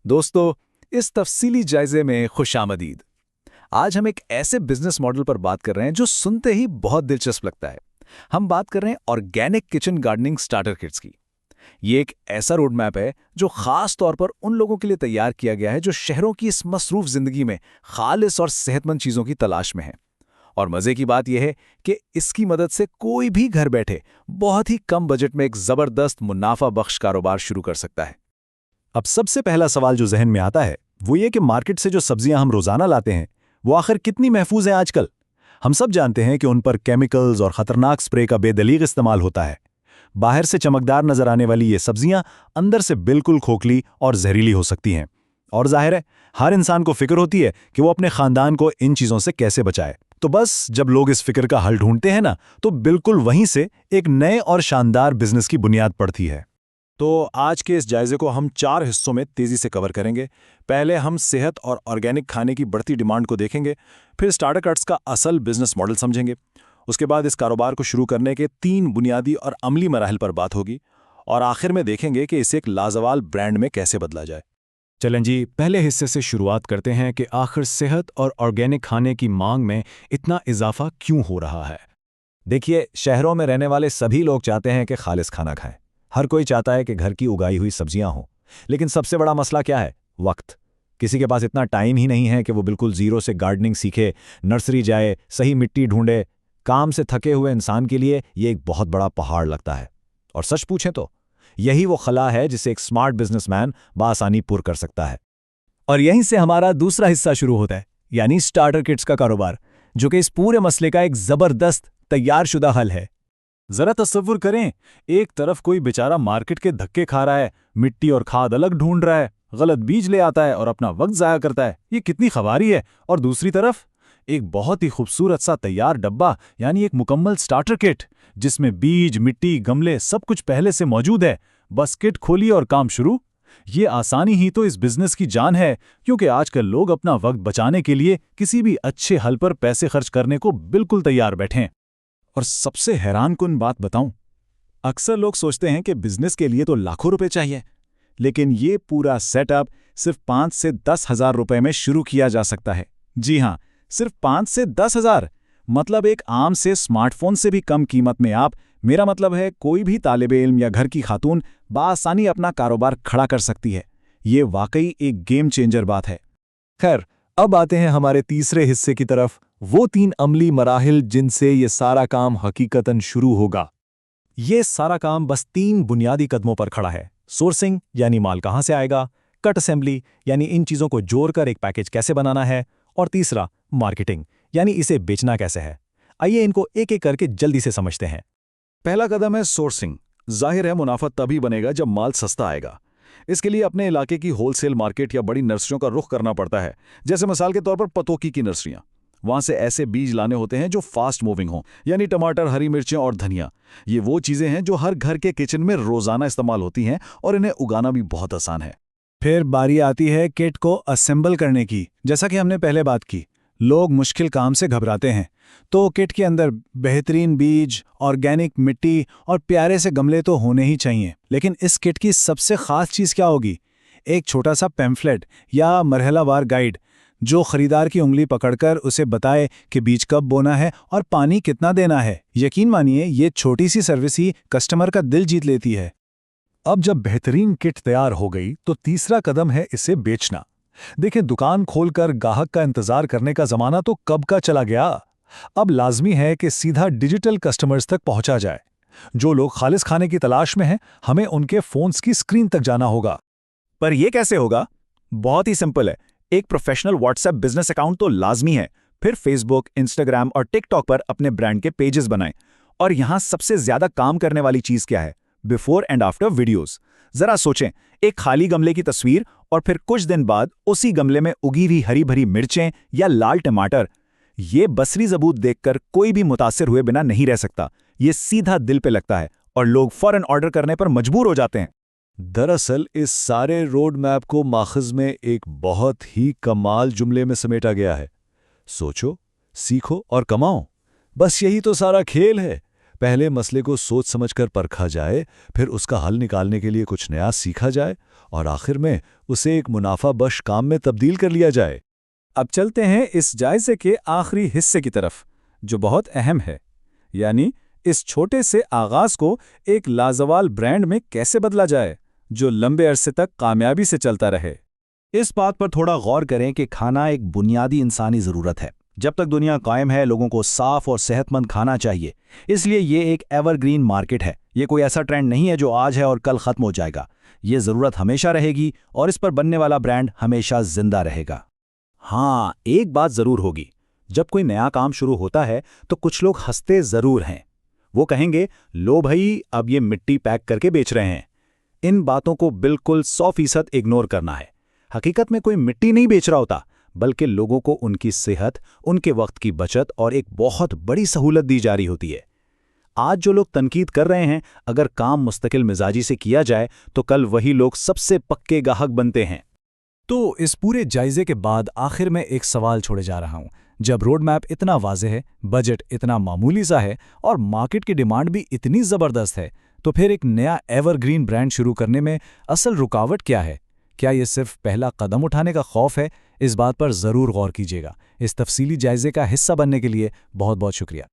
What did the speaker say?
दोस्तों, इस तफसीली जायजे में खुशामदीद। आज हम एक ऐसे बिजनेस मॉडल पर बात कर रहे हैं जो सुनते ही बहुत दिलचस्प लगता है। हम बात कर रहे हैं organic kitchen gardening starter kits की। ये एक ऐसा रोड मैप है जो खास तौर पर उन लोगों के लिए तैयार किया गया है जो शहरों की इस मसरूफ जिंदगी में खालिस और सेहतमंद चीजों की तलाश में है। और मजे की बात यह है कि इसकी मदद से कोई भी घर बैठे बहुत ही कम बजट में एक जबरदस्त मुनाफा बख्श कारोबार शुरू कर सकता है। अब सबसे पहला सवाल जो जहन में आता है वो ये कि मार्केट से जो सब्जियां हम रोजाना लाते हैं वो आखिर कितनी महफूज हैं आजकल। हम सब जानते हैं कि उन पर केमिकल्स और खतरनाक स्प्रे का बेदलीग इस्तेमाल होता है। बाहर से चमकदार नजर आने वाली ये सब्जियां अंदर से बिल्कुल खोखली और जहरीली हो सकती हैं। और जाहिर है हर इंसान को फिक्र होती है कि वो अपने खानदान को इन चीजों से कैसे बचाए। तो बस जब लोग इस फिक्र का हल ढूंढते हैं ना, तो बिल्कुल वहीं से एक नए और शानदार बिजनेस की बुनियाद पड़ती है। तो आज के इस जायजे को हम 4 हिस्सों में तेजी से कवर करेंगे। पहले हम सेहत और ऑर्गेनिक खाने की बढ़ती डिमांड को देखेंगे, फिर स्टार्टर किट्स का असल बिजनेस मॉडल समझेंगे। उसके बाद इस कारोबार को शुरू करने के 3 बुनियादी और अमली मराहिल पर बात होगी, और आखिर में देखेंगे कि इसे एक लाजवाब ब्रांड में कैसे बदला जाए। चलें जी, पहले हिस्से से शुरुआत करते हैं कि आखिर सेहत और ऑर्गेनिक खाने की मांग में इतना इजाफा क्यों हो रहा है। देखिए, शहरों में रहने वाले सभी लोग चाहते हैं कि खालिस खाना खाएं। हर कोई चाहता है कि घर की उगाई हुई सब्जियां हों। लेकिन सबसे बड़ा मसला क्या है? वक्त। किसी के पास इतना टाइम ही नहीं है कि वो बिल्कुल जीरो से गार्डनिंग सीखे, नर्सरी जाए, सही मिट्टी ढूंढे। काम से थके हुए इंसान के लिए ये एक बहुत बड़ा पहाड़ लगता है। और सच पूछें तो यही वो खला है जिसे एक स्मार्ट बिजनेसमैन बासानी पुर कर सकता है। और यहीं से हमारा दूसरा हिस्सा शुरू होता है, यानी स्टार्टर किट्स का कारोबार, जो कि इस पूरे मसले का एक जबरदस्त तैयारशुदा हल है। जरा तसव्वुर करें, एक तरफ कोई बेचारा मार्केट के धक्के खा रहा है, मिट्टी और खाद अलग ढूंढ रहा है, गलत बीज ले आता है और अपना वक्त जाया करता है। ये कितनी खबारी है। और दूसरी तरफ एक बहुत ही खूबसूरत सा तैयार डब्बा, यानी एक मुकम्मल स्टार्टर किट, जिसमें बीज, मिट्टी, गमले सब कुछ पहले से मौजूद है। बस किट खोली और काम शुरू। ये आसानी ही तो इस बिजनेस की जान है, क्योंकि आजकल लोग अपना वक्त बचाने के लिए किसी भी अच्छे हल पर पैसे खर्च करने को बिल्कुल तैयार बैठे हैं। और सबसे हैरानकुन बात बताऊं, अक्सर लोग सोचते हैं कि बिजनेस के लिए तो लाखों रुपए चाहिए, लेकिन ये पूरा सेटअप सिर्फ 5 से 10 हजार रुपए में शुरू किया जा सकता है। जी हां, सिर्फ 5 से 10 हजार। मतलब एक आम से स्मार्टफोन से भी कम कीमत में आप, मेरा मतलब है कोई भी तालिबे इल्म या घर की खातून बासानी अपना कारोबार खड़ा कर सकती है। ये वाकई एक गेम चेंजर बात है। खैर, अब आते हैं हमारे तीसरे हिस्से की तरफ, वो 3 अमली मराहिल जिनसे ये सारा काम हकीकतन शुरू होगा। ये सारा काम बस 3 बुनियादी कदमों पर खड़ा है। सोर्सिंग, यानी माल कहाँ से आएगा, कट असेंबली, यानी इन चीज़ों को जोड़कर एक पैकेज कैसे बनाना है, और तीसरा मार्केटिंग, यानी इसे बेचना कैसे है। आइए इनको एक एक करके जल्दी से समझते हैं। पहला कदम है सोर्सिंग। जाहिर है मुनाफा तभी बनेगा जब माल सस्ता आएगा। इसके लिए अपने इलाके की होलसेल मार्केट या बड़ी नर्सरियों का रुख करना पड़ता है। जैसे मिसाल के तौर पर पतोकी की नर्सरियां। वहां से ऐसे बीज लाने होते हैं जो फास्ट मूविंग हों, यानी टमाटर, हरी मिर्चें और धनिया। ये वो चीजें हैं जो हर घर के किचन में रोजाना इस्तेमाल होती हैं, और इन्हें उगाना भी बहुत आसान है। फिर बारी आती है किट को असेंबल करने की। जैसा कि हमने पहले बात की, लोग मुश्किल काम से घबराते हैं, तो किट के अंदर बेहतरीन बीज, ऑर्गेनिक मिट्टी और प्यारे से गमले तो होने ही चाहिए। लेकिन इस किट की सबसे खास चीज़ क्या होगी? एक छोटा सा पैम्फलेट या मरहलावार गाइड, जो खरीदार की उंगली पकड़कर उसे बताए कि बीज कब बोना है और पानी कितना देना है। यकीन मानिए, ये छोटी सी सर्विस ही कस्टमर का दिल जीत लेती है। अब जब बेहतरीन किट तैयार हो गई, तो तीसरा कदम है इसे बेचना। देखिए, दुकान खोलकर ग्राहक का इंतजार करने का जमाना तो कब का चला गया। अब लाजमी है कि सीधा डिजिटल कस्टमर्स तक पहुंचा जाए। जो लोग खालिस खाने की तलाश में हैं, हमें उनके फोन्स की स्क्रीन तक जाना होगा। पर यह कैसे होगा? बहुत ही सिंपल है। एक प्रोफेशनल व्हाट्सएप बिजनेस अकाउंट तो लाजमी है। फिर फेसबुक, इंस्टाग्राम और टिकटॉक पर अपने ब्रांड के पेजेस बनाएं। और यहां सबसे ज्यादा काम करने वाली चीज क्या है? Before and after videos. जरा सोचें, एक खाली गमले की तस्वीर और फिर कुछ दिन बाद उसी गमले में उगी हुई हरी भरी मिर्चें या लाल टमाटर। ये बसरी सबूत देखकर कोई भी मुतासिर हुए बिना नहीं रह सकता। ये सीधा दिल पे लगता है और लोग फौरन ऑर्डर करने पर मजबूर हो जाते हैं। दरअसल इस सारे रोड मैप को माखज़ में एक बहुत ही कमाल जुमले में समेटा गया है। सोचो, सीखो और कमाओ। बस यही तो सारा खेल है। पहले मसले को सोच समझकर परखा जाए, फिर उसका हल निकालने के लिए कुछ नया सीखा जाए और आखिर में उसे एक मुनाफा बख्श काम में तब्दील कर लिया जाए। अब चलते हैं इस जायजे के आखिरी हिस्से की तरफ, जो बहुत अहम है, यानी इस छोटे से आगाज को एक लाजवाल ब्रांड में कैसे बदला जाए जो लंबे अरसे तक कामयाबी से चलता रहे। इस बात पर थोड़ा गौर करें कि खाना एक बुनियादी इंसानी ज़रूरत है। जब तक दुनिया कायम है, लोगों को साफ और सेहतमंद खाना चाहिए। इसलिए ये एक एवरग्रीन मार्केट है। ये कोई ऐसा ट्रेंड नहीं है जो आज है और कल ख़त्म हो जाएगा। ये ज़रूरत हमेशा रहेगी और इस पर बनने वाला ब्रांड हमेशा जिंदा रहेगा। हाँ, एक बात ज़रूर होगी, जब कोई नया काम शुरू होता है तो कुछ लोग हंसते ज़रूर हैं। वो कहेंगे, लो भाई, अब ये मिट्टी पैक करके बेच रहे हैं। इन बातों को बिल्कुल 100% इग्नोर करना है। हकीकत में कोई मिट्टी नहीं बेच रहा होता, बल्कि लोगों को उनकी सेहत, उनके वक्त की बचत और एक बहुत बड़ी सहूलत दी जा रही होती है। आज जो लोग तनकीद कर रहे हैं, अगर काम मुस्तकिल मिजाजी से किया जाए तो कल वही लोग सबसे पक्के गाहक बनते हैं। तो इस पूरे जायजे के बाद आखिर में एक सवाल छोड़े जा रहा हूं। जब रोड मैप इतना वाज़ेह है, बजट इतना मामूली सा है और मार्केट की डिमांड भी इतनी ज़बरदस्त है, तो फिर एक नया एवरग्रीन ब्रांड शुरू करने में असल रुकावट क्या है? क्या ये सिर्फ पहला कदम उठाने का खौफ है? इस बात पर ज़रूर गौर कीजिएगा। इस तफसीली जायजे का हिस्सा बनने के लिए बहुत बहुत शुक्रिया।